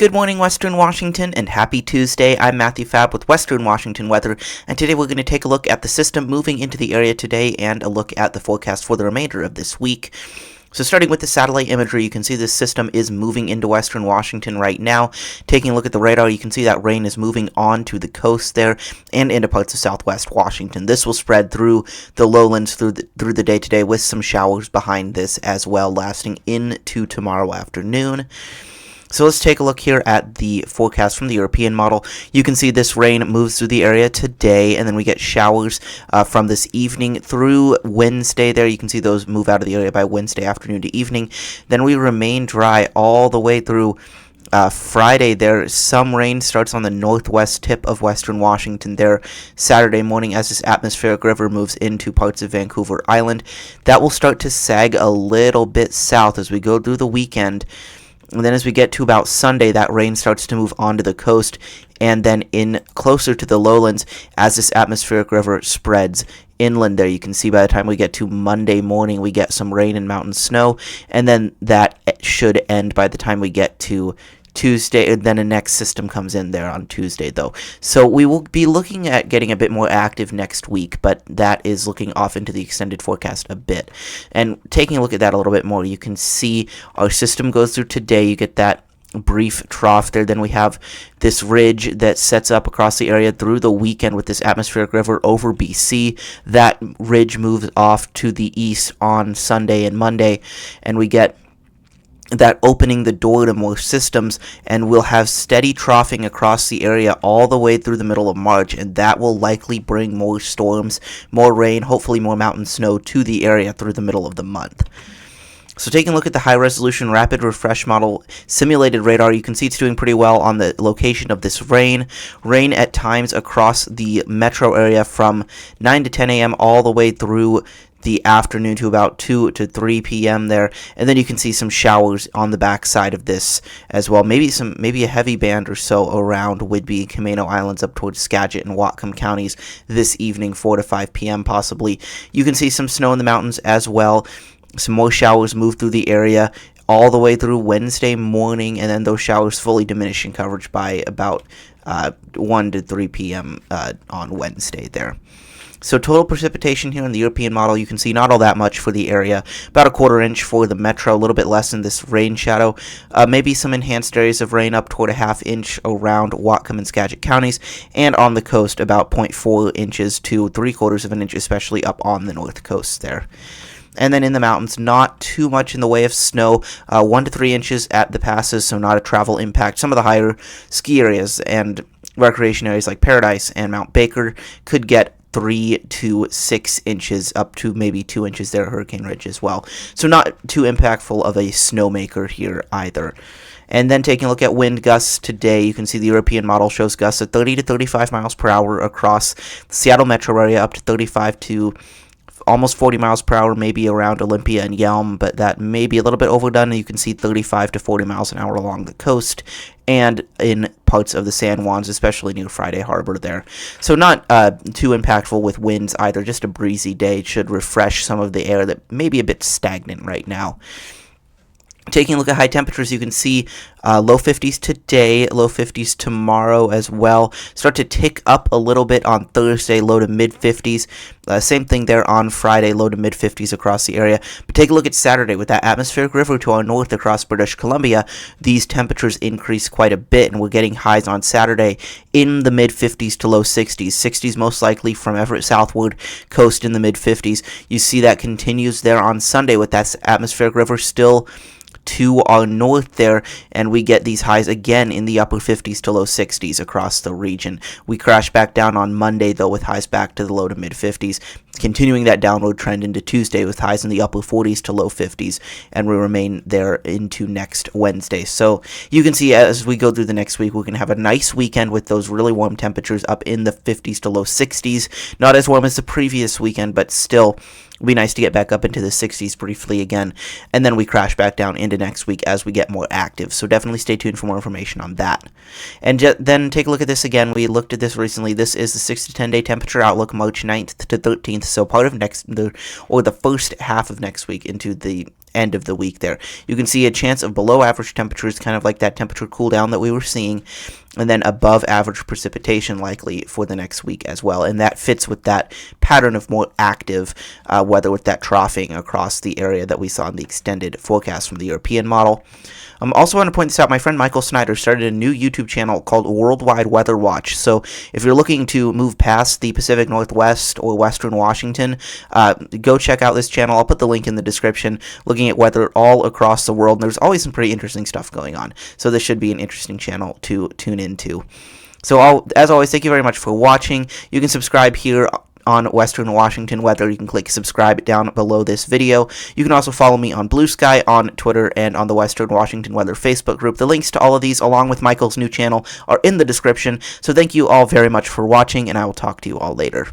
Good morning, Western Washington, and happy Tuesday. I'm Matthew Fab with Western Washington Weather, and today we're going to take a look at the system moving into the area today and a look at the forecast for the remainder of this week. So starting with the satellite imagery, you can see this system is moving into Western Washington right now. Taking a look at the radar, you can see that rain is moving on to the coast there and into parts of southwest Washington. This will spread through the lowlands through the day today with some showers behind this as well, lasting into tomorrow afternoon. So let's take a look here at the forecast from the European model. You can see this rain moves through the area today, and then we get showers from this evening through Wednesday there. You can see those move out of the area by Wednesday afternoon to evening. Then we remain dry all the way through Friday there. Some rain starts on the northwest tip of Western Washington there Saturday morning as this atmospheric river moves into parts of Vancouver Island. That will start to sag a little bit south as we go through the weekend. And then as we get to about Sunday, that rain starts to move onto the coast and then in closer to the lowlands as this atmospheric river spreads inland there. You can see by the time we get to Monday morning, we get some rain and mountain snow, and then that should end by the time we get to Tuesday, and then the next system comes in there on Tuesday, though. So we will be looking at getting a bit more active next week, but that is looking off into the extended forecast a bit. And taking a look at that a little bit more, you can see our system goes through today. You get that brief trough there. Then we have this ridge that sets up across the area through the weekend with this atmospheric river over BC. That ridge moves off to the east on Sunday and Monday, and we get that opening the door to more systems, and we'll have steady troughing across the area all the way through the middle of March, and that will likely bring more storms, more rain, hopefully more mountain snow to the area through the middle of the month. So taking a look at the high-resolution rapid refresh model simulated radar, you can see it's doing pretty well on the location of this rain. Rain at times across the metro area from 9 to 10 a.m. all the way through the afternoon to about 2 to 3 p.m. there, and then you can see some showers on the back side of this as well. Maybe a heavy band or so around Whidbey, Camano Islands up towards Skagit and Whatcom counties this evening, 4 to 5 p.m. possibly. You can see some snow in the mountains as well. Some more showers move through the area all the way through Wednesday morning, and then those showers fully diminish in coverage by about 1 to 3 p.m. On Wednesday there. So total precipitation here in the European model, you can see not all that much for the area. About a 1/4 inch for the metro, a little bit less in this rain shadow. Maybe some enhanced areas of rain up toward a 1/2 inch around Whatcom and Skagit counties. And on the coast, about 0.4 inches to 3/4 of an inch, especially up on the north coast there. And then in the mountains, not too much in the way of snow, 1 to 3 inches at the passes, so not a travel impact. Some of the higher ski areas and recreation areas like Paradise and Mount Baker could get 3 to 6 inches, up to maybe 2 inches there at Hurricane Ridge as well. So not too impactful of a snowmaker here either. And then taking a look at wind gusts today, you can see the European model shows gusts of 30 to 35 miles per hour across the Seattle metro area, up to 35 to almost 40 miles per hour, maybe around Olympia and Yelm, but that may be a little bit overdone. You can see 35 to 40 miles an hour along the coast and in parts of the San Juans, especially near Friday Harbor there. So not too impactful with winds either, just a breezy day. It should refresh some of the air that may be a bit stagnant right now. Taking a look at high temperatures, you can see low 50s today, low 50s tomorrow as well. Start to tick up a little bit on Thursday, low to mid 50s. Same thing there on Friday, low to mid 50s across the area. But take a look at Saturday with that atmospheric river to our north across British Columbia. These temperatures increase quite a bit, and we're getting highs on Saturday in the mid 50s to low 60s. 60s most likely from Everett southward, coast in the mid 50s. You see that continues there on Sunday with that atmospheric river still to our north there, and we get these highs again in the upper 50s to low 60s across the region. We crash back down on Monday, though, with highs back to the low to mid 50s, continuing that downward trend into Tuesday with highs in the upper 40s to low 50s, and we remain there into next Wednesday. So you can see as we go through the next week, we're going to have a nice weekend with those really warm temperatures up in the 50s to low 60s. Not as warm as the previous weekend, but still it'll be nice to get back up into the 60s briefly again, and then we crash back down into next week as we get more active. So definitely stay tuned for more information on that. And then take a look at this again. We looked at this recently. This is the 6 to 10 day temperature outlook, March 9th to 13th. So part of the first half of next week into the end of the week there. You can see a chance of below average temperatures, kind of like that temperature cool down that we were seeing, and then above average precipitation likely for the next week as well. And that fits with that pattern of more active weather with that troughing across the area that we saw in the extended forecast from the European model. Also want to point this out, my friend Michael Snyder started a new YouTube channel called Worldwide Weather Watch. So if you're looking to move past the Pacific Northwest or Western Washington, go check out this channel. I'll put the link in the description, looking at weather all across the world. And there's always some pretty interesting stuff going on. So this should be an interesting channel to tune into. So as always, thank you very much for watching. You can subscribe here on Western Washington Weather. You can click subscribe down below this video. You can also follow me on Blue Sky, on Twitter, and on the Western Washington Weather Facebook group. The links to all of these, along with Michael's new channel, are in the description. So thank you all very much for watching, and I will talk to you all later.